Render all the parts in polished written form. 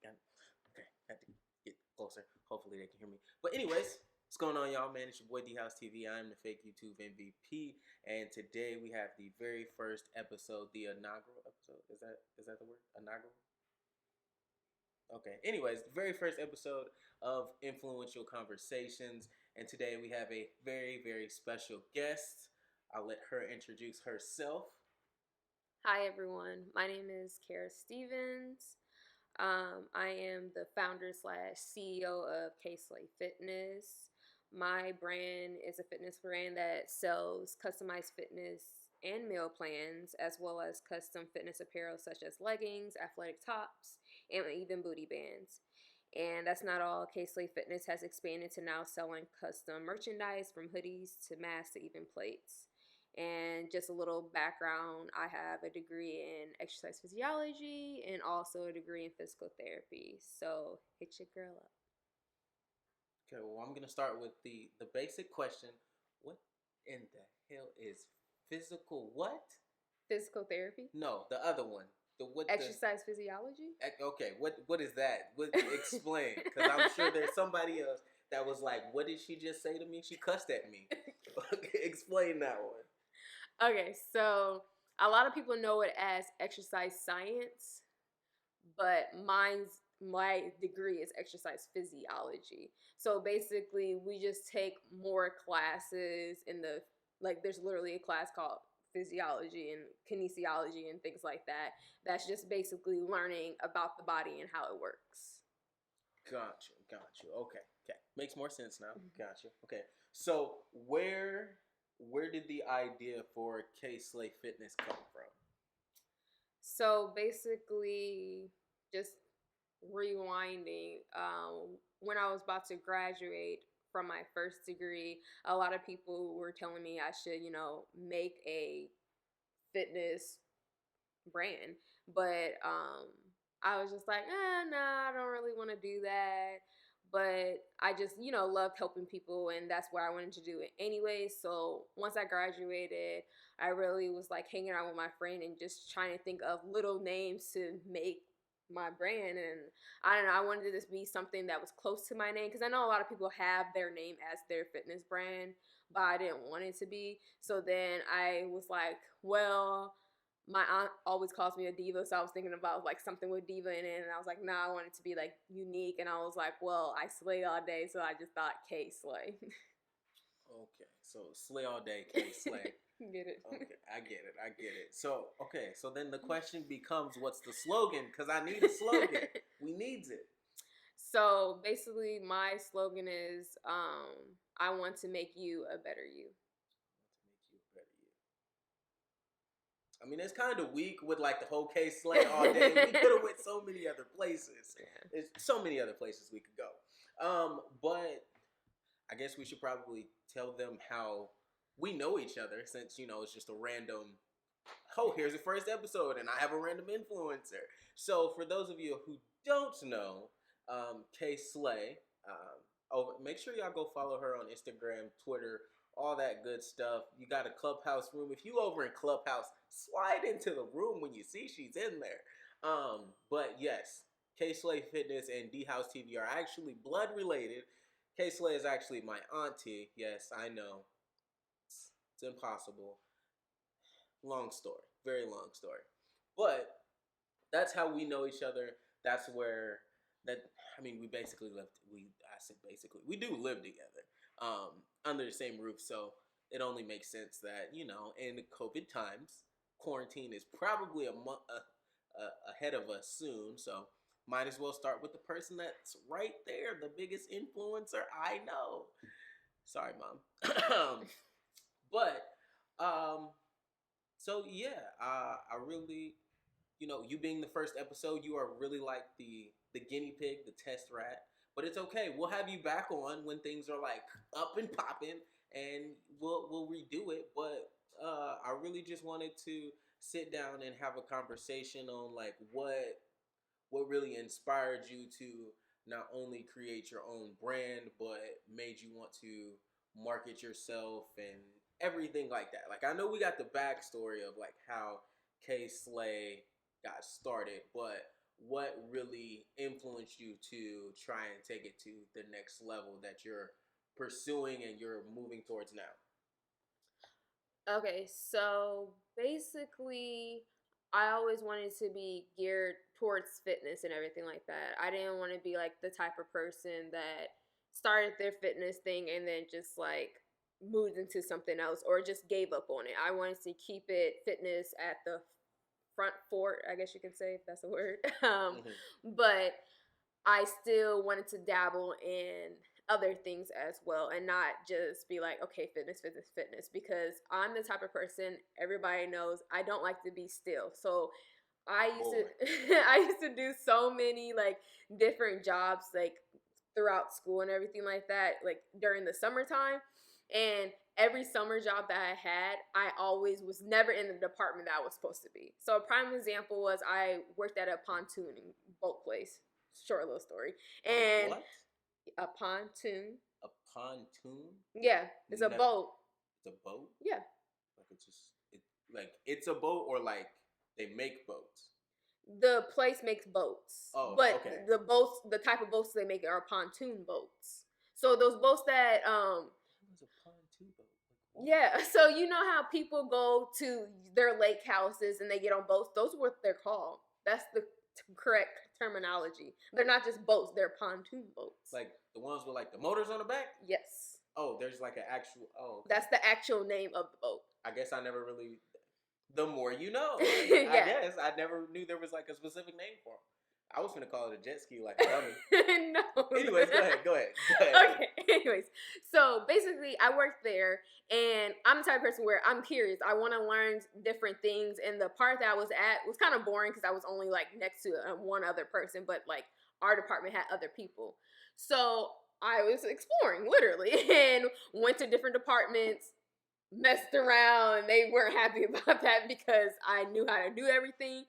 Okay, had to get closer. Hopefully they can hear me. But anyways, what's going on, y'all? Man, it's your boy D House TV. I'm the fake YouTube MVP, and today we have the very first episode, the inaugural episode. Is that the word? Inaugural. Okay. Anyways, the very first episode of Influential Conversations, and today we have a very special guest. I'll let her introduce herself. Hi everyone, my name is Kara Stevens. I am the founder slash CEO of K-Slay Fitness. My brand is a fitness brand that sells customized fitness and meal plans, as well as custom fitness apparel such as leggings, athletic tops, and even booty bands. And that's not all. K-Slay Fitness has expanded to now selling custom merchandise from hoodies to masks to even plates. And just a little background, I have a degree in exercise physiology and also a degree in physical therapy. So hit your girl up. Okay, well, I'm gonna start with the basic question: what in the hell is physical what? Physical therapy? No, the other one. The what? Exercise physiology? Okay, what is that? What explain? Because I'm sure there's somebody else that was like, "What did she just say to me? She cussed at me." Explain that one. Okay, so a lot of people know it as exercise science, but my degree is exercise physiology. So basically, we just take more classes in the there's literally a class called physiology and kinesiology and things like that. That's just basically learning about the body and how it works. Got you. Okay. Makes more sense now. Got you. Okay. So where did the idea for K-Slay Fitness come from? So basically, just rewinding, when I was about to graduate from my first degree, a lot of people were telling me I should, make a fitness brand. But I was just like, nah, I don't really want to do that. But I just, loved helping people, and that's what I wanted to do it anyway. So once I graduated, I really was like hanging out with my friend and just trying to think of little names to make my brand. And I don't know, I wanted this to be something that was close to my name, because I know a lot of people have their name as their fitness brand, but I didn't want it to be. So then I was like, well, my aunt always calls me a diva, so I was thinking about like something with diva in it, and I was like, nah, I want it to be like unique, and I was like, well, I slay all day, so I just thought K Slay. Okay, so slay all day, K Slay. Get it? Okay, I get it. So so then the question becomes, what's the slogan? Because I need a slogan. We needs it. So basically, my slogan is, I want to make you a better you. To make you a better you. I mean, it's kind of weak with like the whole K Slay all day. We could have went so many other places. Yeah. There's so many other places we could go. But I guess we should probably tell them how we know each other, since it's just a random. Oh, here's the first episode, and I have a random influencer. So for those of you who don't know, K Slay, make sure y'all go follow her on Instagram, Twitter, all that good stuff. You got a Clubhouse room. If you over in Clubhouse, slide into the room when you see she's in there. But yes, K Slay Fitness and D House TV are actually blood related. K Slay is actually my auntie. Yes, I know. It's impossible. Long story. Very long story. But that's how we know each other. That's where we basically lived. I said basically. We do live together. Under the same roof, so it only makes sense that, in the COVID times, quarantine is probably ahead of us soon, so might as well start with the person that's right there, the biggest influencer I know. Sorry, Mom. But so yeah, I really, you being the first episode, you are really like the guinea pig, the test rat. But it's okay. We'll have you back on when things are like up and popping, and we'll redo it. But I really just wanted to sit down and have a conversation on like what really inspired you to not only create your own brand, but made you want to market yourself and everything like that. Like, I know we got the backstory of like how K Slay got started, but what really influenced you to try and take it to the next level that you're pursuing and you're moving towards now? Okay, so basically, I always wanted to be geared towards fitness and everything like that. I didn't want to be like the type of person that started their fitness thing and then just like moved into something else or just gave up on it. I wanted to keep it fitness at the front fort, I guess you can say, if that's a word. Mm-hmm. But I still wanted to dabble in other things as well and not just be like, okay, fitness, fitness, fitness, because I'm the type of person everybody knows I don't like to be still. So I used Boy. to I used to do so many like different jobs like throughout school and everything like that, like during the summertime. And every summer job that I had, I always was never in the department that I was supposed to be. So a prime example was I worked at a pontooning boat place. Short little story. A And what? a pontoon. A pontoon? Yeah, it's a No, boat. it's a boat. Yeah. Like it's just like it's a boat, or like they make boats. The place makes boats. Oh, But okay. the type of boats they make are pontoon boats. So those boats that It was a pontoon boat. Like, yeah, so you know how people go to their lake houses and they get on boats? Those are what they're called. That's the correct terminology. They're not just boats, they're pontoon boats. like the ones with like the motors on the back. Yes. Oh, there's like an actual. Oh, okay. That's the actual name of the boat. I guess I never really. The more you know. I Yeah. guess I never knew there was like a specific name for them. I was gonna call it a jet ski, like a dummy. No. Anyways, go ahead. Okay. Anyways, so basically, I worked there, and I'm the type of person where I'm curious. I want to learn different things, and the part that I was at was kind of boring because I was only like next to one other person, but like our department had other people. So I was exploring literally and went to different departments, messed around, and they weren't happy about that because I knew how to do everything.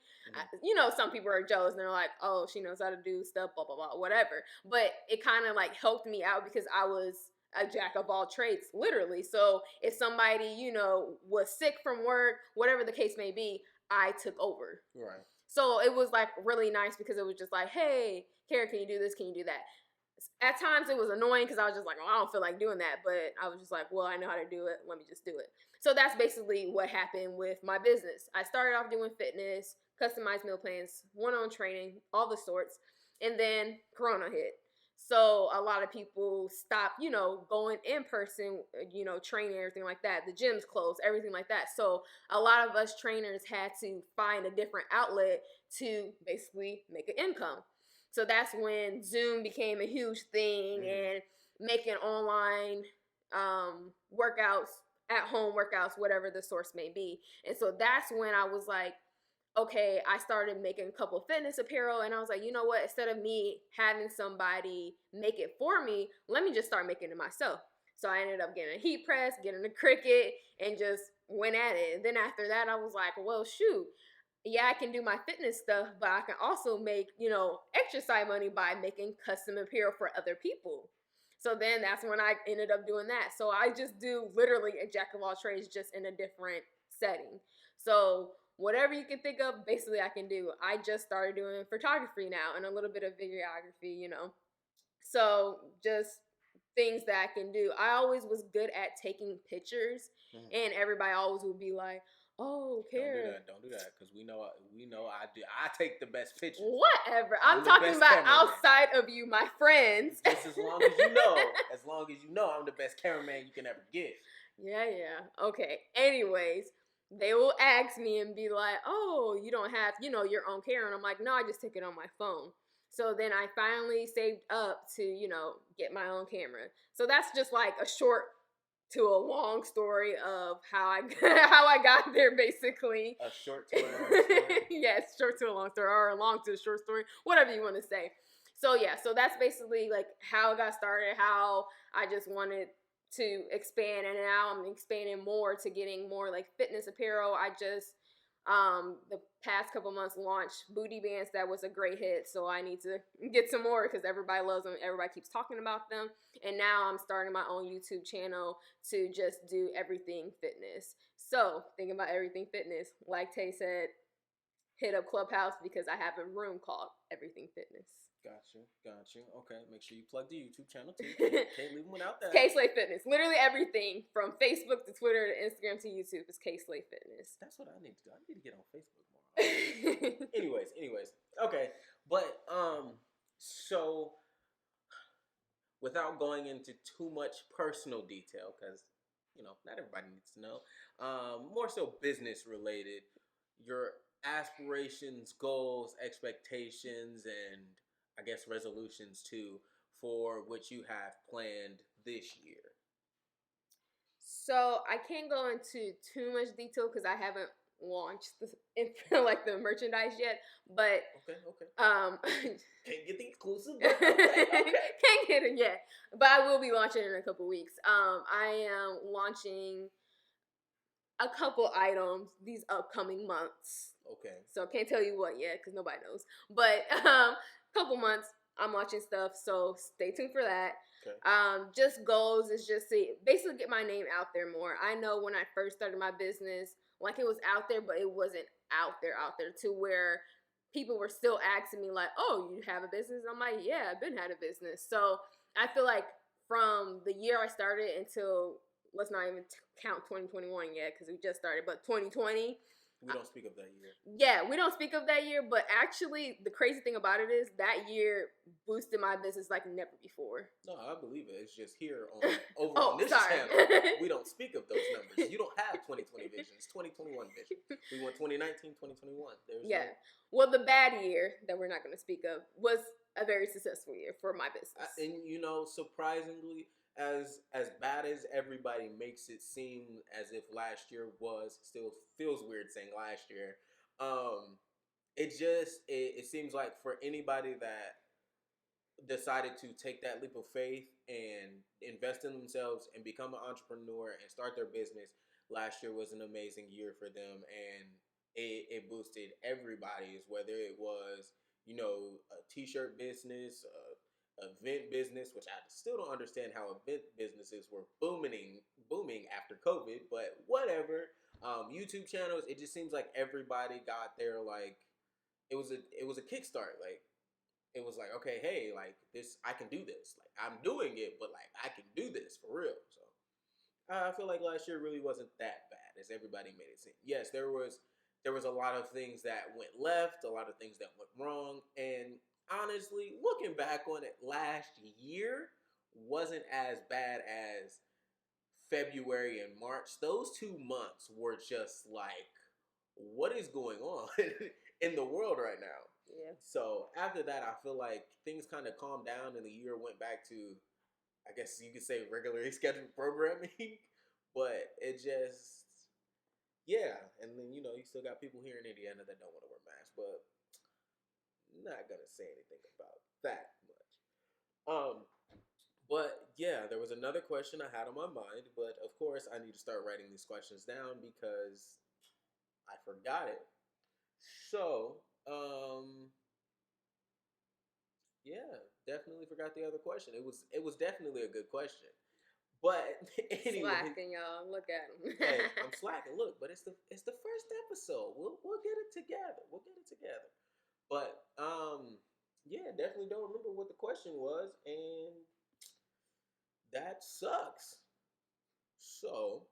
Some people are jealous and they're like, oh, she knows how to do stuff, blah, blah, blah, whatever. But it kind of like helped me out because I was a jack of all trades, literally. So if somebody, was sick from work, whatever the case may be, I took over. Right. So it was like really nice because it was just like, hey, Kara, can you do this? Can you do that? At times it was annoying because I was just like, oh, I don't feel like doing that. But I was just like, well, I know how to do it. Let me just do it. So that's basically what happened with my business. I started off doing fitness, customized meal plans, one-on training, all the sorts. And then Corona hit. So a lot of people stopped, going in person, training, everything like that. The gyms closed, everything like that. So a lot of us trainers had to find a different outlet to basically make an income. So that's when Zoom became a huge thing and making online workouts, at home workouts, whatever the source may be. And so that's when I was like, okay, I started making a couple of fitness apparel, and I was like, you know what? Instead of me having somebody make it for me, let me just start making it myself. So I ended up getting a heat press, getting a Cricut, and just went at it. And then after that, I was like, well, shoot. Yeah, I can do my fitness stuff, but I can also make, exercise money by making custom apparel for other people. So then that's when I ended up doing that. So I just do literally a jack of all trades, just in a different setting. So whatever you can think of, basically I can do. I just started doing photography now and a little bit of videography. So just things that I can do. I always was good at taking pictures, and everybody always would be like, oh, Kara. Don't do that, because we know I do. I take the best pictures. Whatever. I'm the talking best about cameraman. outside of you, my friends. Just as long as you know, I'm the best cameraman you can ever get. Yeah. Okay. Anyways, they will ask me and be like, oh, you don't have, your own camera. And I'm like, no, I just took it on my phone. So then I finally saved up to, get my own camera. So that's just like a short to a long story of how I got there, basically. A short to a long story. Yes, short to a long story, or a long to a short story, whatever you want to say. So yeah, so that's basically like how it got started, how I just wanted to expand, and now I'm expanding more to getting more like fitness apparel. I just the past couple months launched booty bands. That was a great hit, so I need to get some more because everybody loves them, everybody keeps talking about them. And now I'm starting my own YouTube channel to just do everything fitness. So thinking about everything fitness, like Tay said, hit up Clubhouse because I have a room called Everything Fitness. Gotcha. Okay, make sure you plug the YouTube channel too. Can't leave them without that. K Slay Fitness. Literally everything from Facebook to Twitter to Instagram to YouTube is K Slay Fitness. That's what I need to do. I need to get on Facebook more. anyways. Okay. But so without going into too much personal detail, because not everybody needs to know. More so business related. Your aspirations, goals, expectations, and I guess resolutions too for what you have planned this year. So I can't go into too much detail because I haven't launched the merchandise yet. But okay. Can't get the exclusive. But okay. Can't get it yet. But I will be launching in a couple weeks. I am launching a couple items these upcoming months. Okay. So I can't tell you what yet because nobody knows. But couple months I'm launching stuff, so stay tuned for that. Okay. Just goals is just to basically get my name out there more. I know when I first started my business, like it was out there, but it wasn't out there to where people were still asking me like, "Oh, you have a business?" I'm like, "Yeah, I've been had a business." So I feel like from the year I started until let's not even count 2021 yet because we just started, but 2020. We don't speak of that year. Yeah, we don't speak of that year, but actually the crazy thing about it is that year boosted my business like never before. No, I believe it. It's just here on this channel, we don't speak of those numbers. You don't have 2020 vision. It's 2021 vision. We want 2019, 2021. Well, the bad year that we're not going to speak of was a very successful year for my business. And surprisingly, as bad as everybody makes it seem, as if last year was, still feels weird saying last year. It seems like for anybody that decided to take that leap of faith and invest in themselves and become an entrepreneur and start their business, last year was an amazing year for them, and it boosted everybody's, whether it was a t-shirt business, event business, which I still don't understand how event businesses were booming after COVID, but whatever. YouTube channels, it just seems like everybody got their like it was a kickstart. Like it was like, okay, hey, like this, I can do this. Like I'm doing it, but like I can do this for real. So I feel like last year really wasn't that bad as everybody made it seem. Yes, there was a lot of things that went left, a lot of things that went wrong, and honestly, looking back on it, last year wasn't as bad as February and March. Those 2 months were just like, what is going on in the world right now? Yeah. So after that, I feel like things kind of calmed down and the year went back to, I guess you could say, regularly scheduled programming. But it just, yeah. And then, you still got people here in Indiana that don't want to wear masks. But not going to say anything about that much. But yeah, there was another question I had on my mind. But of course, I need to start writing these questions down because I forgot it. So, yeah, definitely forgot the other question. It was definitely a good question. But anyway, slacking, y'all. Look at him. Hey, I'm slacking. Look, but it's the first episode. We'll get it together. But yeah, definitely don't remember what the question was, and that sucks. So,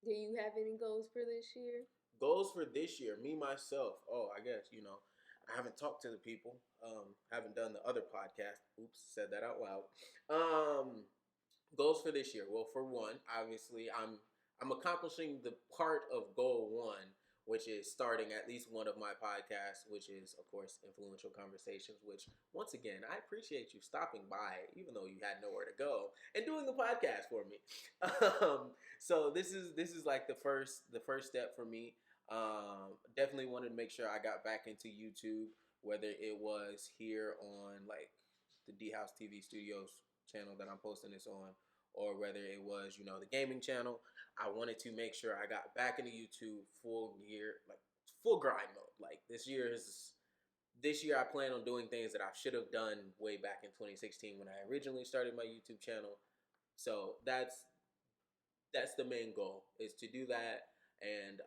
do you have any goals for this year? Goals for this year, me myself. Oh, I guess I haven't talked to the people. Haven't done the other podcast. Oops, said that out loud. Goals for this year. Well, for one, obviously, I'm accomplishing the part of goal one, which is starting at least one of my podcasts, which is, of course, Influential Conversations, which, once again, I appreciate you stopping by, even though you had nowhere to go, and doing the podcast for me. So this is like the first step for me. Definitely wanted to make sure I got back into YouTube, whether it was here on like the D House TV Studios channel that I'm posting this on, or whether it was the gaming channel. I wanted to make sure I got back into YouTube full gear, like full grind mode. Like this year I plan on doing things that I should have done way back in 2016 when I originally started my YouTube channel. So that's the main goal, is to do that. And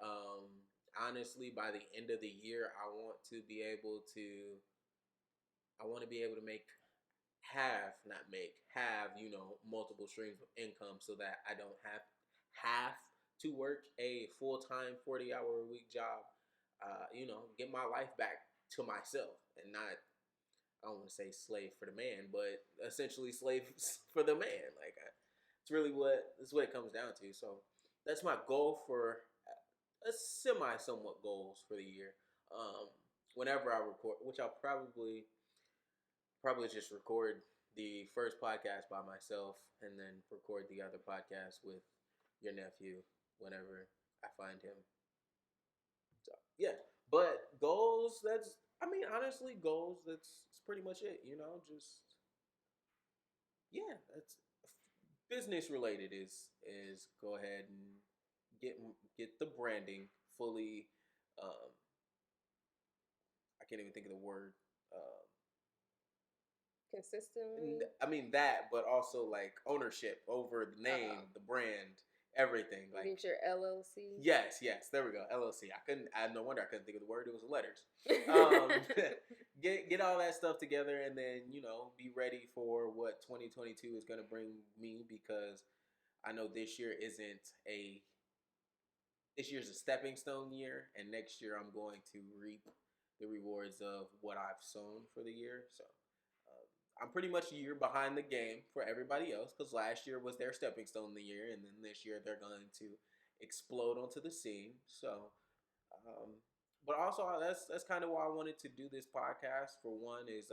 honestly, by the end of the year, I want to be able to have, multiple streams of income so that I don't have to work a full time 40-hour a week job. Get my life back to myself and not, I don't want to say slave for the man, but essentially slave for the man. Like it's what it comes down to. So that's my goal for a somewhat goals for the year. Um, Whenever I record, which I'll probably just record the first podcast by myself and then record the other podcast with your nephew whenever I find him. So yeah, but goals. Honestly, goals. That's pretty much it. Just yeah, that's business related. Is go ahead and get get the branding fully. Um, I can't even think of the word. Consistently. That, but also like ownership over the name, the brand, everything. Like get your LLC. Yes, there we go. LLC. No wonder I couldn't think of the word. It was the letters. Get all that stuff together, and then be ready for what 2022 is going to bring me, because I know this year's a stepping stone year, and next year I'm going to reap the rewards of what I've sown for the year. So I'm pretty much a year behind the game for everybody else, because last year was their stepping stone the year, and then this year they're going to explode onto the scene. So, but also that's kind of why I wanted to do this podcast. For one, is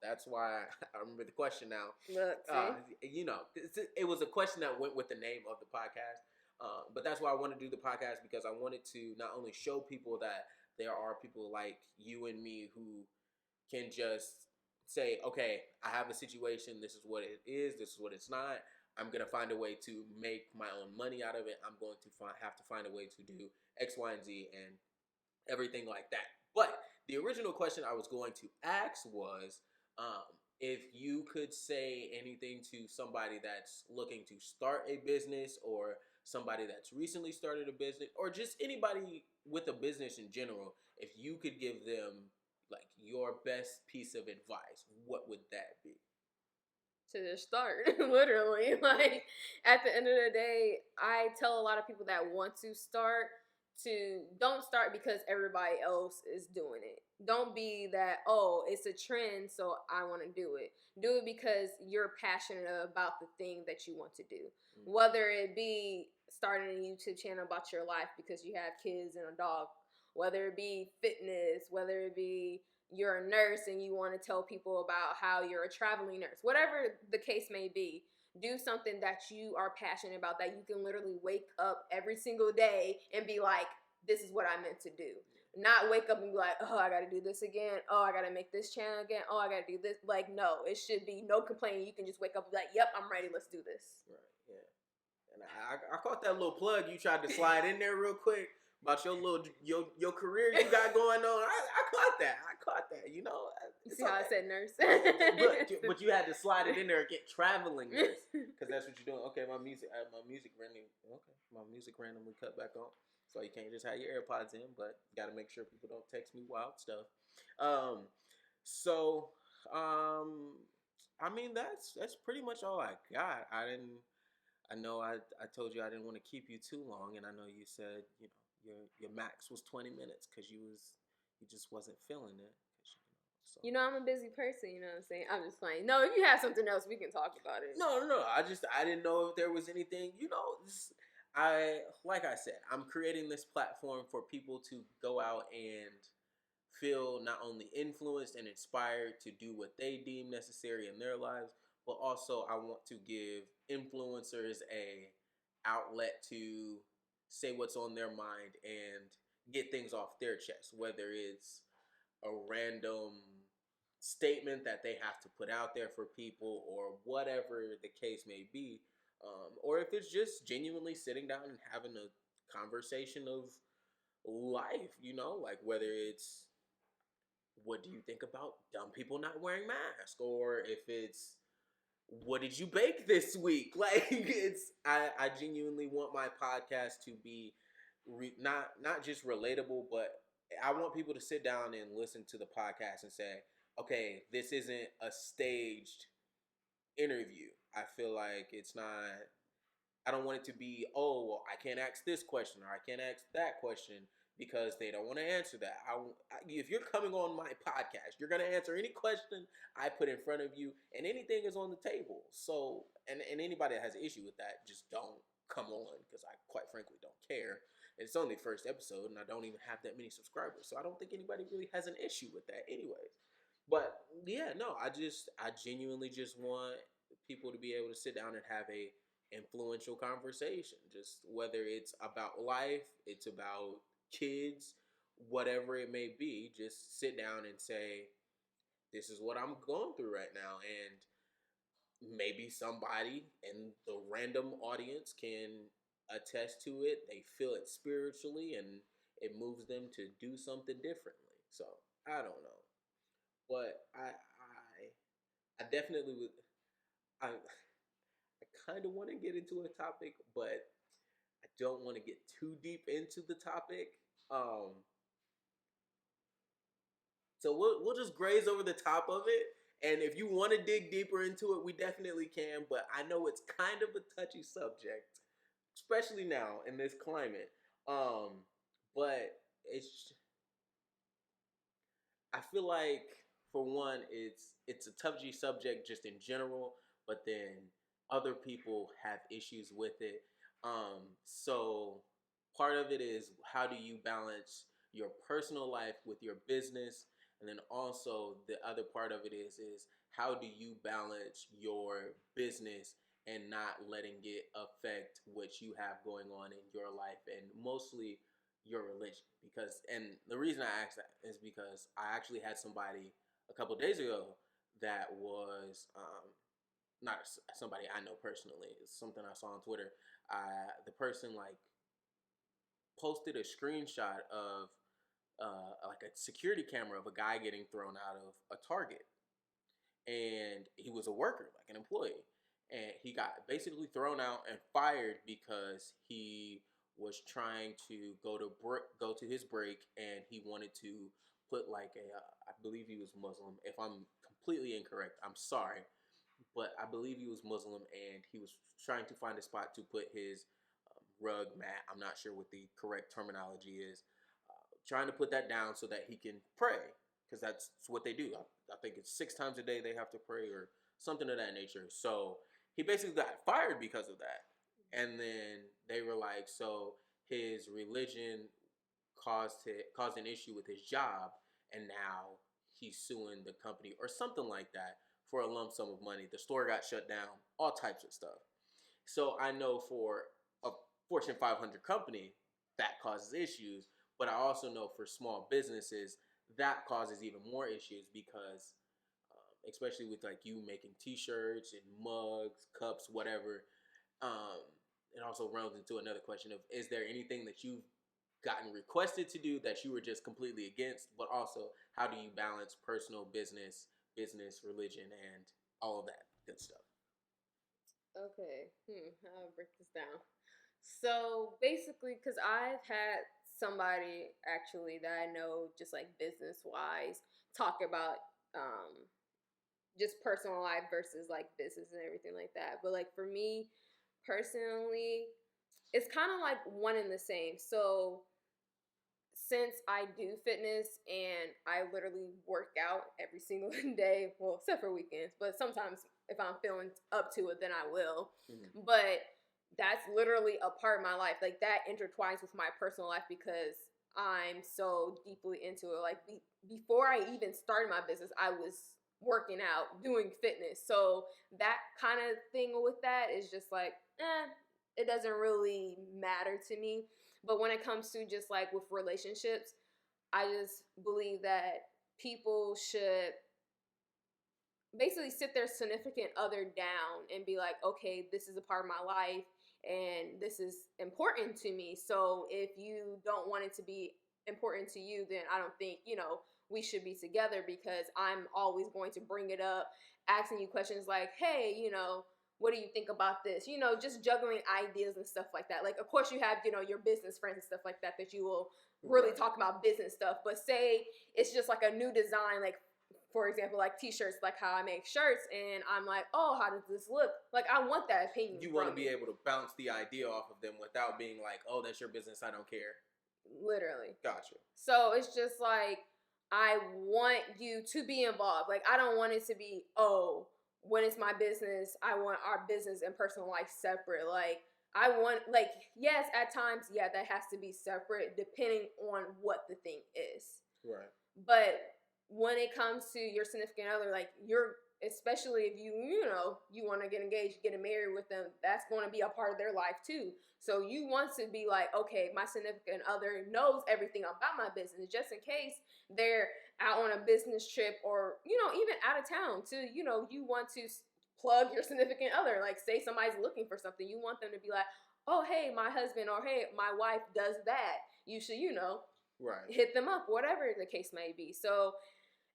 that's why I remember the question now. It was a question that went with the name of the podcast. But that's why I want to do the podcast, because I wanted to not only show people that there are people like you and me who can just say, okay, I have a situation. This is what it is. This is what it's not. I'm going to find a way to make my own money out of it. I'm going to have to find a way to do X, Y, and Z and everything like that. But the original question I was going to ask was, if you could say anything to somebody that's looking to start a business, or somebody that's recently started a business, or just anybody with a business in general, if you could give them like your best piece of advice, what would that be? To just start, literally. Like, at the end of the day, I tell a lot of people that want to start to don't start because everybody else is doing it. Don't be that, oh, it's a trend, so I want to do it. Do it because you're passionate about the thing that you want to do. Mm-hmm. Whether it be starting a YouTube channel about your life because you have kids and a dog, whether it be fitness, whether it be you're a nurse and you want to tell people about how you're a traveling nurse, whatever the case may be, do something that you are passionate about, that you can literally wake up every single day and be like, this is what I meant to do. Not wake up and be like, oh, I got to do this again. Oh, I got to make this channel again. Oh, I got to do this. Like, no, it should be no complaining. You can just wake up and be like, yep, I'm ready. Let's do this. Right, yeah. And I caught that little plug you tried to slide in there real quick about your career you got going on. I caught that. You see how I said nurse? but you had to slide it in there and get traveling nurse, because that's what you're doing. Okay, my music randomly cut back on. So you can't just have your AirPods in, but you got to make sure people don't text me wild stuff. That's pretty much all I got. I know I told you I didn't want to keep you too long, and I know you said your max was 20 minutes because you just wasn't feeling it. So. I'm a busy person. You know what I'm saying? I'm just playing. No, if you have something else, we can talk about it. No. I didn't know if there was anything. Like I said, I'm creating this platform for people to go out and feel not only influenced and inspired to do what they deem necessary in their lives, but also I want to give influencers a outlet to say what's on their mind and get things off their chest, whether it's a random statement that they have to put out there for people, or whatever the case may be, or if it's just genuinely sitting down and having a conversation of life, like whether it's, what do you think about dumb people not wearing masks, or if it's, what did you bake this week? Like, I genuinely want my podcast to be not just relatable, but I want people to sit down and listen to the podcast and say, okay, this isn't a staged interview. I feel like it's not. I don't want it to be, oh, well, I can't ask this question or I can't ask that question because they don't want to answer that. If you're coming on my podcast, you're going to answer any question I put in front of you, and anything is on the table. So, and anybody that has an issue with that, just don't come on because I quite frankly don't care. It's only the first episode, and I don't even have that many subscribers, so I don't think anybody really has an issue with that, anyways. But yeah, no, I genuinely just want people to be able to sit down and have a influential conversation. Just whether it's about life, it's about kids, whatever it may be, just sit down and say, this is what I'm going through right now. And maybe somebody in the random audience can attest to it. They feel it spiritually and it moves them to do something differently. So I don't know. But I definitely would I kind of want to get into a topic, but I don't want to get too deep into the topic. Um, so we'll just graze over the top of it. And if you want to dig deeper into it, we definitely can. But I know it's kind of a touchy subject, especially now in this climate. But it's I feel like for one, it's a touchy subject just in general, but then other people have issues with it. So part of it is how do you balance your personal life with your business, and then also the other part of it is how do you balance your business and not letting it affect what you have going on in your life, and mostly your religion. Because and the reason I asked that is because I actually had somebody a couple of days ago that was not somebody I know personally. It's something I saw on Twitter. The person like posted a screenshot of like a security camera of a guy getting thrown out of a Target, and he was a worker, like an employee, and he got basically thrown out and fired because he was trying to go to his break, and he wanted to put like a I believe he was Muslim. If I'm completely incorrect, I'm sorry, but I believe he was Muslim, and he was trying to find a spot to put his rug mat. I'm not sure what the correct terminology is. Trying to put that down so that he can pray, because that's what they do. I think it's 6 times a day they have to pray or something of that nature. So he basically got fired because of that. And then they were like, so his religion caused an issue with his job, and now he's suing the company or something like that for a lump sum of money. The store got shut down, all types of stuff. So I know for a Fortune 500 company that causes issues, but I also know for small businesses that causes even more issues because, especially with like you making T-shirts and mugs, cups, whatever, um, it also runs into another question of: is there anything that you've gotten requested to do that you were just completely against? But also, how do you balance personal, business, religion, and all of that good stuff? Okay, I'll break this down. So basically, because I've had somebody actually that I know, just like business wise, talk about um, just personal life versus like business and everything like that. But like for me personally, it's kind of like one and the same. So since I do fitness and I literally work out every single day, well, except for weekends, but sometimes if I'm feeling up to it, then I will. Mm-hmm. But that's literally a part of my life. Like that intertwines with my personal life because I'm so deeply into it. Like before I even started my business, I was working out, doing fitness. So that kind of thing with that is just like, it doesn't really matter to me. But when it comes to just like with relationships, I just believe that people should basically sit their significant other down and be like, okay, this is a part of my life and this is important to me. So if you don't want it to be important to you, then I don't think, we should be together because I'm always going to bring it up, asking you questions like, hey, what do you think about this? You know, just juggling ideas and stuff like that. Like, of course, you have, you know, your business friends and stuff like that you will really talk about business stuff. But say it's just like a new design, like, for example, like t-shirts, like how I make shirts, and I'm like, oh, how does this look? Like, I want that opinion. You want to be able to bounce the idea off of them without being like, oh, that's your business, I don't care. Literally. Gotcha. So it's just like, I want you to be involved. Like, I don't want it to be, oh, when it's my business, I want our business and personal life separate. Like, I want, like, yes, at times, yeah, that has to be separate depending on what the thing is. Right. But when it comes to your significant other, like, especially if you know, you want to get engaged, get married with them, that's going to be a part of their life too. So you want to be like, okay, my significant other knows everything about my business, just in case they're out on a business trip or, you know, even out of town too. You know, you want to plug your significant other. Like, say somebody's looking for something, you want them to be like, oh, hey, my husband or hey, my wife does that. You should, you know, hit them up, whatever the case may be. So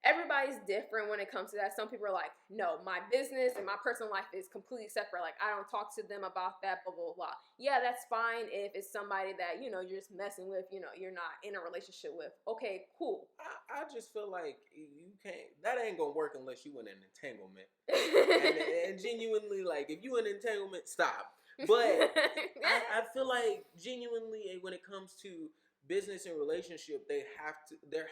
everybody's different when it comes to that. Some people are like, no, my business and my personal life is completely separate. Like, I don't talk to them about that, blah, blah, blah. Yeah, that's fine if it's somebody that, you know, you're just messing with, you know, you're not in a relationship with. Okay, cool. I just feel like you can't, that ain't gonna work unless you in an entanglement. and genuinely, like, if you in entanglement, stop. But I feel like genuinely when it comes to business and relationship, there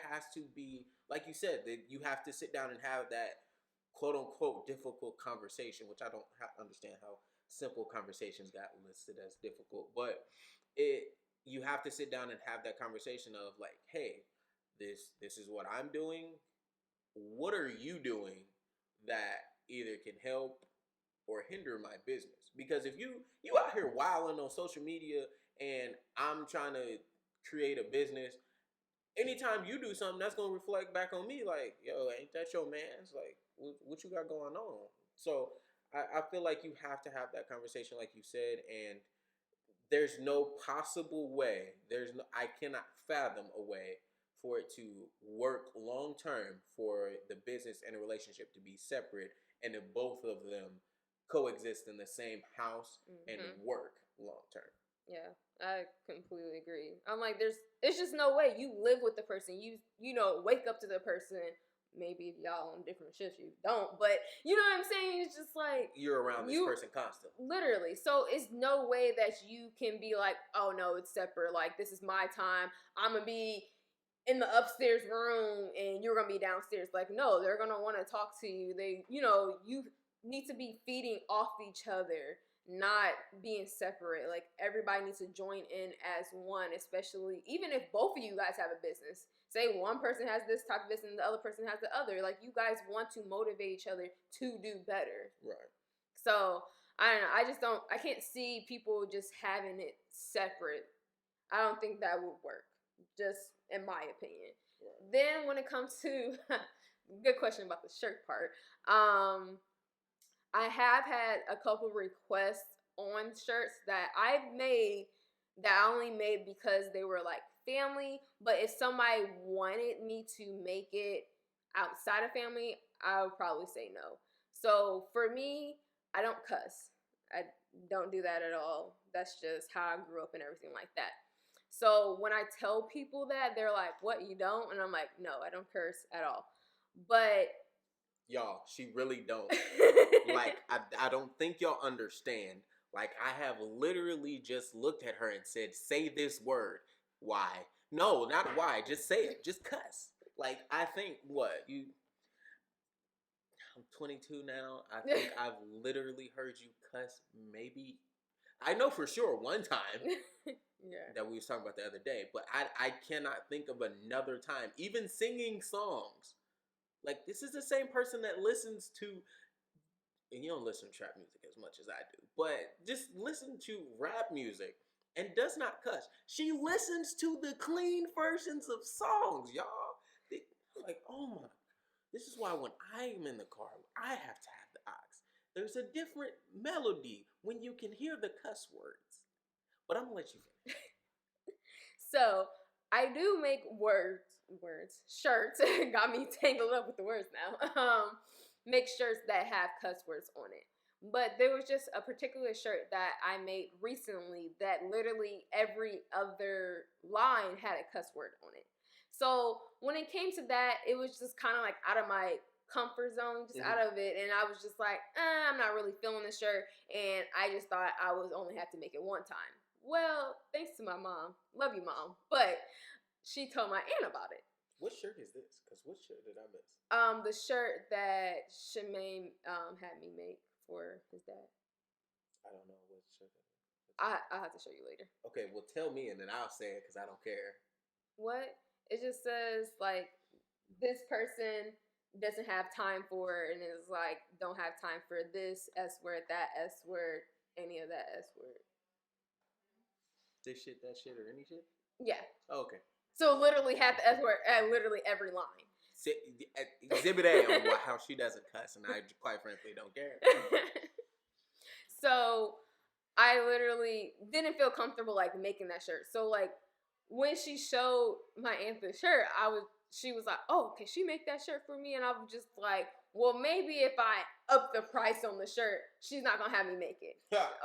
has to be, like you said, that you have to sit down and have that quote unquote difficult conversation, which I don't understand how simple conversations got listed as difficult, but you have to sit down and have that conversation of like, hey, this is what I'm doing. What are you doing that either can help or hinder my business? Because if you out here wilding on social media and I'm trying to create a business, anytime you do something, that's gonna reflect back on me. Like, yo, ain't that your man's? Like, what you got going on? So I feel like you have to have that conversation, like you said, and there's no possible way. I cannot fathom a way for it to work long term for the business and a relationship to be separate, and if both of them coexist in the same house and work long term. Yeah, I completely agree. I'm like, it's just no way. You live with the person. You know, wake up to the person. Maybe if y'all on different shifts, you don't. But you know what I'm saying? It's just like you're around this person constantly. Literally. So it's no way that you can be like, oh no, it's separate. Like, this is my time. I'm gonna be in the upstairs room and you're gonna be downstairs. Like, no, they're gonna want to talk to you. They, you know, you need to be feeding off each other, not being separate. Like, everybody needs to join in as one, especially even if both of you guys have a business. Say one person has this type of business and the other person has the other. Like, you guys want to motivate each other to do better. Right. So I don't know. I can't see people just having it separate. I don't think that would work, just in my opinion. Right. Then when it comes to good question about the shirt part. I have had a couple requests on shirts that I've made that I only made because they were like family. But if somebody wanted me to make it outside of family, I would probably say no. So for me, I don't cuss. I don't do that at all. That's just how I grew up and everything like that. So when I tell people that, they're like, what, you don't? And I'm like, no, I don't curse at all. But y'all, she really don't. Like, I don't think y'all understand. Like, I have literally just looked at her and said, say this word. Why? No, not why. Just say it. Just cuss. Like, I think, I'm 22 now. I think I've literally heard you cuss maybe, I know for sure one time. Yeah. That we was talking about the other day. But I cannot think of another time. Even singing songs. Like, this is the same person that listens to, and you don't listen to trap music as much as I do, but just listen to rap music and does not cuss. She listens to the clean versions of songs, y'all. Like, oh my, this is why when I'm in the car, I have to have the aux. There's a different melody when you can hear the cuss words. But I'm gonna let you finish. So, I do make shirts. Got me tangled up with the words now. Make shirts that have cuss words on it. But there was just a particular shirt that I made recently that literally every other line had a cuss word on it. So when it came to that, it was just kind of like out of my comfort zone, just out of it. And I was just like, I'm not really feeling the shirt. And I just thought I was only have to make it one time. Well, thanks to my mom. Love you, Mom. But she told my aunt about it. What shirt is this? Because what shirt did I miss? The shirt that Shemaine had me make for his dad. I don't know what shirt that is. I'll have to show you later. Okay, well, tell me and then I'll say it because I don't care. What? It just says, like, this person doesn't have time for it, and it's like, don't have time for this S word, that S word, any of that S word. This shit, that shit, or any shit? Yeah. Oh, okay. So literally have the S word at literally every line. Exhibit A on how she doesn't cuss, and I quite frankly don't care. So I literally didn't feel comfortable like making that shirt. So like when she showed my aunt the shirt, she was like, "Oh, can she make that shirt for me?" And I was just like, "Well, maybe if I up the price on the shirt, she's not gonna have me make it."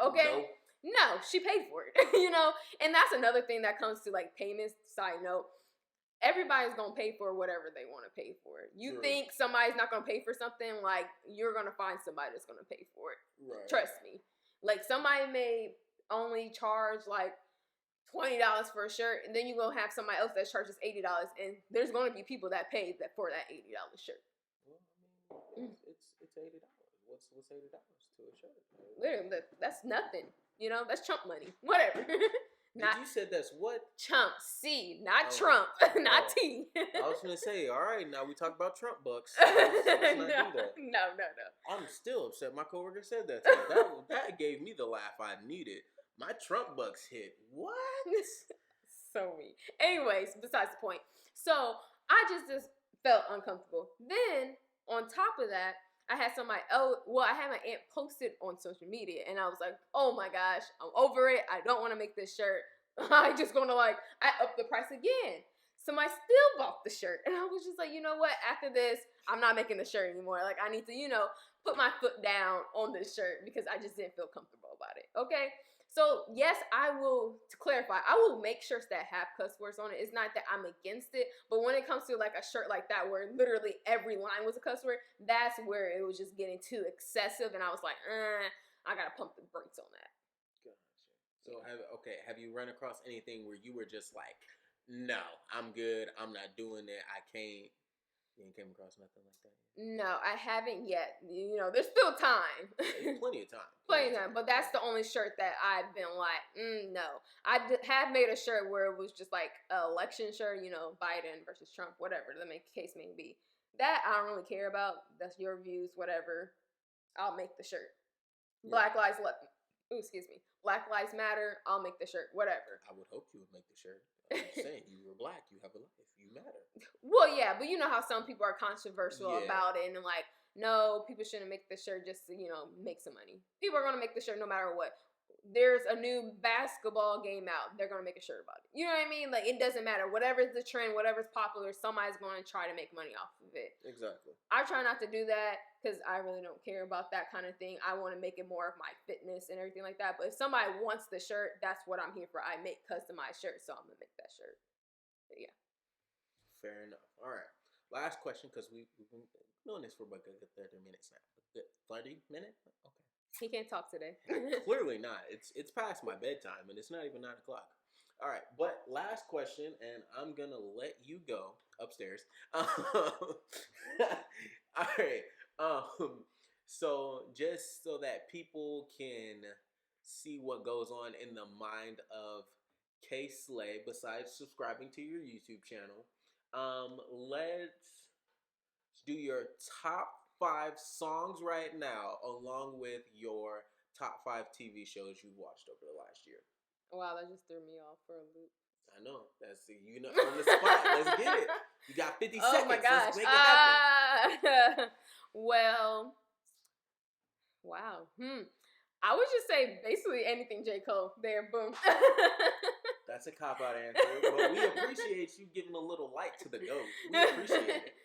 Okay. Nope. No, she paid for it, and that's another thing that comes to like payments. Side note, everybody's gonna pay for whatever they want to pay for. You think somebody's not gonna pay for something, like you're gonna find somebody that's gonna pay for it. Right. Trust me. Like somebody may only charge like $20 for a shirt, and then you're gonna have somebody else that charges $80, and there's gonna be people that pay that for that $80 shirt. Well, I mean, it's $80. What's $80 to a shirt? Literally, that's nothing. That's chump money. Whatever. You said that's what? Chump. C, not Trump. Not T. I was going to say, all right, now we talk about Trump bucks. Let's not do that. No. I'm still upset my coworker said that to me. That gave me the laugh I needed. My Trump bucks hit. What? So mean. Anyways, besides the point. So, I just felt uncomfortable. Then, on top of that, I had I had my aunt posted on social media, and I was like, oh my gosh, I'm over it. I don't want to make this shirt. I just gonna I upped the price again. Somebody still bought the shirt, and I was just like, you know what? After this, I'm not making the shirt anymore. Like, I need to, put my foot down on this shirt because I just didn't feel comfortable about it. Okay. So, yes, to clarify, I will make shirts that have cuss words on it. It's not that I'm against it, but when it comes to like a shirt like that where literally every line was a cuss word, that's where it was just getting too excessive, and I was like, I gotta pump the brakes on that. Gotcha. So, have you run across anything where you were just like, no, I'm good, I'm not doing it, I can't? You ain't came across nothing like that? No, I haven't yet. There's still time. There's plenty of time. Plenty of time. But that's the only shirt that I've been like, no. I have made a shirt where it was just like an election shirt, Biden versus Trump, whatever the case may be. That I don't really care about. That's your views, whatever. I'll make the shirt. Yeah. Black Lives Matter. I'll make the shirt, whatever. I would hope you would make the shirt. I'm just saying, you were black, you have a life, you matter. Well, yeah, but you know how some people are controversial about it, and like, no, people shouldn't make the shirt just to, make some money. People are going to make the shirt no matter what. There's a new basketball game out. They're going to make a shirt about it. You know what I mean? Like, it doesn't matter. Whatever's the trend, whatever's popular, somebody's going to try to make money off of it. Exactly. I try not to do that because I really don't care about that kind of thing. I want to make it more of my fitness and everything like that. But if somebody wants the shirt, that's what I'm here for. I make customized shirts, so I'm going to make that shirt. But yeah. Fair enough. All right. Last question, because we've been doing this for about a good 30 minutes now. 30 minutes? Okay. He can't talk today. Clearly not. It's past my bedtime, and it's not even 9 o'clock. All right, but last question, and I'm going to let you go upstairs. All right. So just so that people can see what goes on in the mind of K Slay, besides subscribing to your YouTube channel, let's do your top 5 songs right now, along with your top 5 TV shows you've watched over the last year. Wow, that just threw me off for a loop. I know. That's on the spot. Let's get it. You got 50 seconds. Oh my gosh. Let's make it happen. Well, wow. I would just say basically anything J. Cole. There, boom. That's a cop-out answer, but we appreciate you giving a little light to the goat. We appreciate it.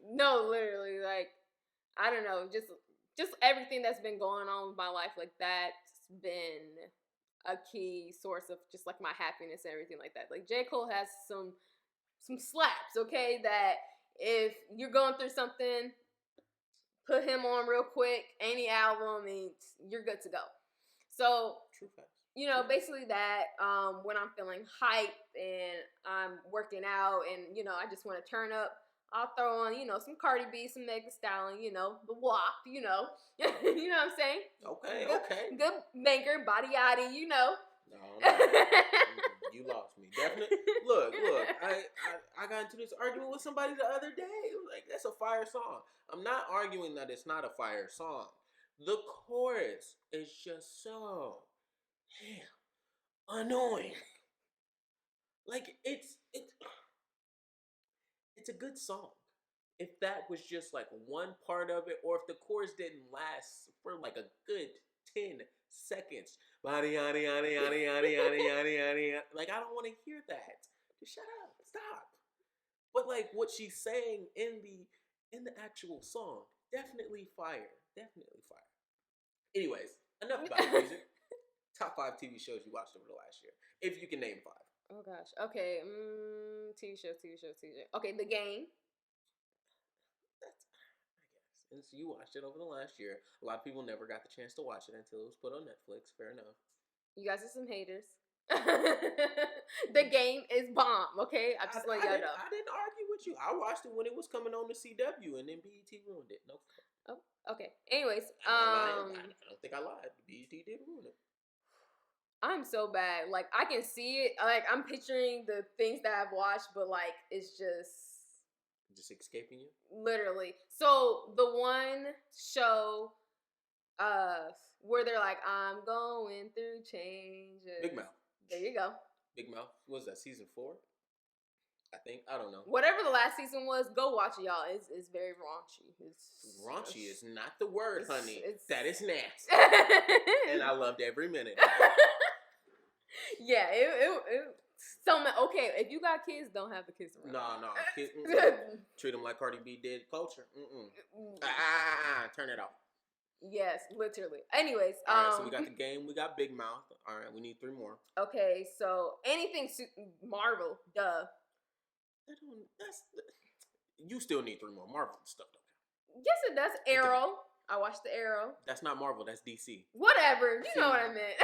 No, literally, like, I don't know, just just everything that's been going on with my life, like that's been a key source of just like my happiness and everything like that. Like J. Cole has some slaps, okay, that if you're going through something, put him on real quick, any album, and you're good to go. So True facts. you know, basically that when I'm feeling hype and I'm working out and, you know, I just want to turn up, I'll throw on, you know, some Cardi B, some Megan Thee Stallion, you know, the WAP, you know. You know what I'm saying? Okay, good, okay. Good banker, body yaddy, you know. No. You lost me. Definitely. Look. I got into this argument with somebody the other day. It was like, that's a fire song. I'm not arguing that it's not a fire song. The chorus is just so damn annoying. Like it's a good song. If that was just like one part of it, or if the chorus didn't last for like a good 10 seconds. Body, yaddy, yaddy, yaddy, yaddy, yaddy, yaddy, yaddy. Like, I don't want to hear that. Just shut up. Stop. But like what she's saying in the actual song, definitely fire. Definitely fire. Anyways, enough about the music. Top 5 TV shows you watched over the last year. If you can name 5. Oh gosh. Okay. TV show. Okay, The Game. That's, I guess. And so you watched it over the last year. A lot of people never got the chance to watch it until it was put on Netflix. Fair enough. You guys are some haters. The Game is bomb, okay? I'm just letting y'all know. I didn't argue with you. I watched it when it was coming on the CW, and then BET ruined it. No. Oh, okay. Anyways, I don't think I lied. BET did ruin it. I'm so bad. Like, I can see it. Like, I'm picturing the things that I've watched, but like, it's just escaping you. Literally. So the one show, where they're like, I'm going through changes. Big Mouth. There you go. Big Mouth. What was that, season 4? I think. I don't know. Whatever the last season was, go watch it, y'all. It's very raunchy. Raunchy is not the word, honey. That is nasty. And I loved every minute of it. Yeah, it okay, if you got kids, don't have the kids around. No. Treat them like Cardi B did Culture. Turn it off. Yes, literally. Anyways, all right, so we got The Game, we got Big Mouth. All right, we need 3 more. Okay, so anything Marvel, duh. You still need 3 more. Marvel stuff don't count. Yes, it does. Arrow. I watched the Arrow. That's not Marvel. That's DC. Whatever. You know what I meant.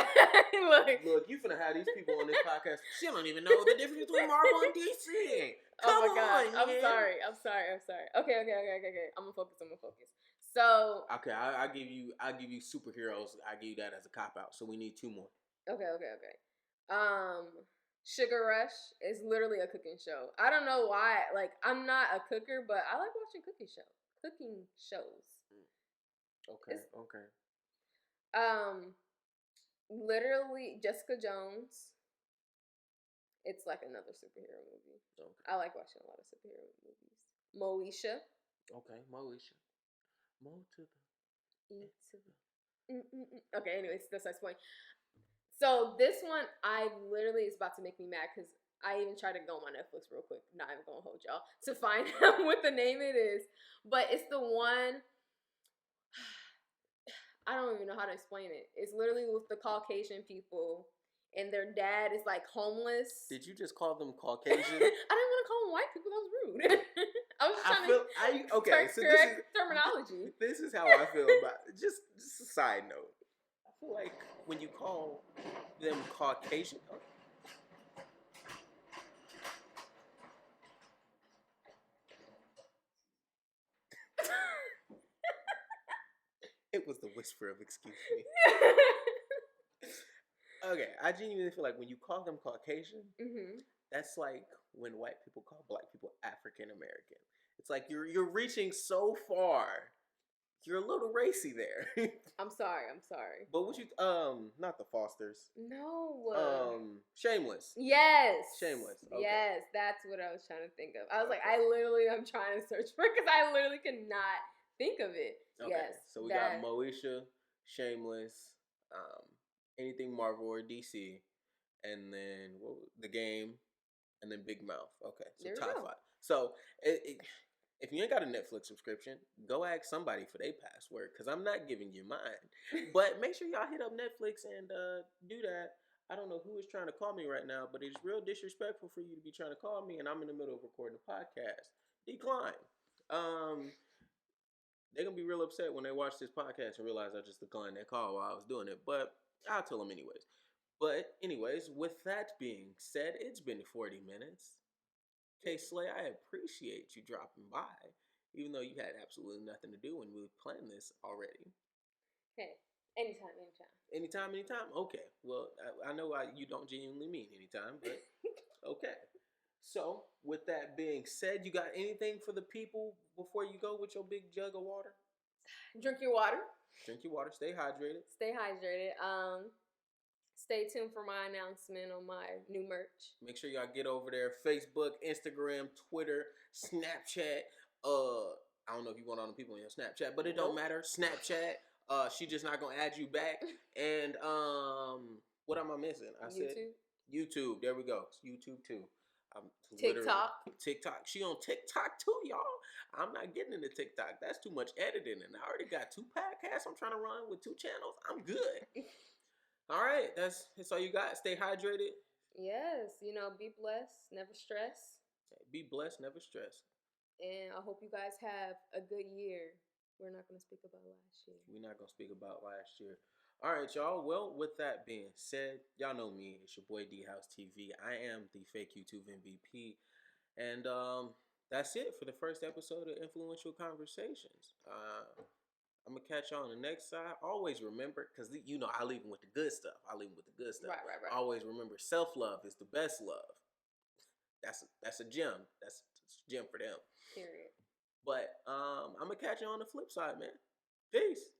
Look, you finna have these people on this podcast. She don't even know the difference between Marvel and DC. Come on, God. I'm sorry. Okay. I'm gonna focus. So okay, I give you superheroes. I give you that as a cop out. So we need 2 more. Okay. Sugar Rush is literally a cooking show. I don't know why. Like, I'm not a cooker, but I like watching cooking shows. Okay. Literally Jessica Jones. It's like another superhero movie. Okay. I like watching a lot of superhero movies. Moesha. Okay, Moesha. Mo to the Okay, anyways, that's my point. So this one, I literally is about to make me mad because I even tried to go on my Netflix real quick. Not even gonna hold y'all to find out what the name it is, but it's the one. I don't even know how to explain it. It's literally with the Caucasian people, and their dad is like homeless. Did you just call them Caucasian? I didn't want to call them white people. That was rude. I was trying to so correct terminology. This is how I feel about it. Just a side note. I feel like when you call them Caucasian. It was the whisper of excuse me. Okay, I genuinely feel like when you call them Caucasian, that's like when white people call black people African American. It's like you're reaching so far. You're a little racy there. I'm sorry. But what you not the Fosters. No. Shameless. Yes. Shameless. Okay. Yes, that's what I was trying to think of. I was like, I'm trying to search for it because I literally could not think of it. Okay. Yes. So we got Moesha, Shameless, anything Marvel or DC, and then The Game, and then Big Mouth. Okay, so top 5. So If you ain't got a Netflix subscription, go ask somebody for their password because I'm not giving you mine. But make sure y'all hit up Netflix and do that. I don't know who is trying to call me right now, but it's real disrespectful for you to be trying to call me and I'm in the middle of recording a podcast. Decline. They're gonna be real upset when they watch this podcast and realize I just declined their call while I was doing it. But I'll tell them anyways. But anyways, with that being said, it's been 40 minutes. K Slay, I appreciate you dropping by, even though you had absolutely nothing to do when we planned this already. Hey, anytime, anytime. Anytime, anytime? Okay. Well, I know you don't genuinely mean anytime, but okay. So, with that being said, you got anything for the people before you go with your big jug of water? Drink your water. Drink your water. Stay hydrated. Stay hydrated. Stay tuned for my announcement on my new merch. Make sure y'all get over there. Facebook, Instagram, Twitter, Snapchat. I don't know if you want all the people in your Snapchat, but it don't matter. Snapchat. She just not gonna add you back. And what am I missing? I said YouTube. There we go. It's YouTube too. TikTok. She on TikTok too, y'all. I'm not getting into TikTok. That's too much editing, and I already got 2 podcasts I'm trying to run with 2 channels. I'm good. All right, that's all you got. Stay hydrated. Yes, be blessed, never stress. Be blessed, never stress. And I hope you guys have a good year. We're not going to speak about last year. We're not going to speak about last year. All right, y'all. Well, with that being said, y'all know me. It's your boy D House TV. I am the fake YouTube MVP. And that's it for the first episode of Influential Conversations. I'm going to catch y'all on the next side. Always remember, because I leave them with the good stuff. Right. Always remember, self-love is the best love. That's a gem. That's a gem for them. Period. But I'm going to catch you on the flip side, man. Peace.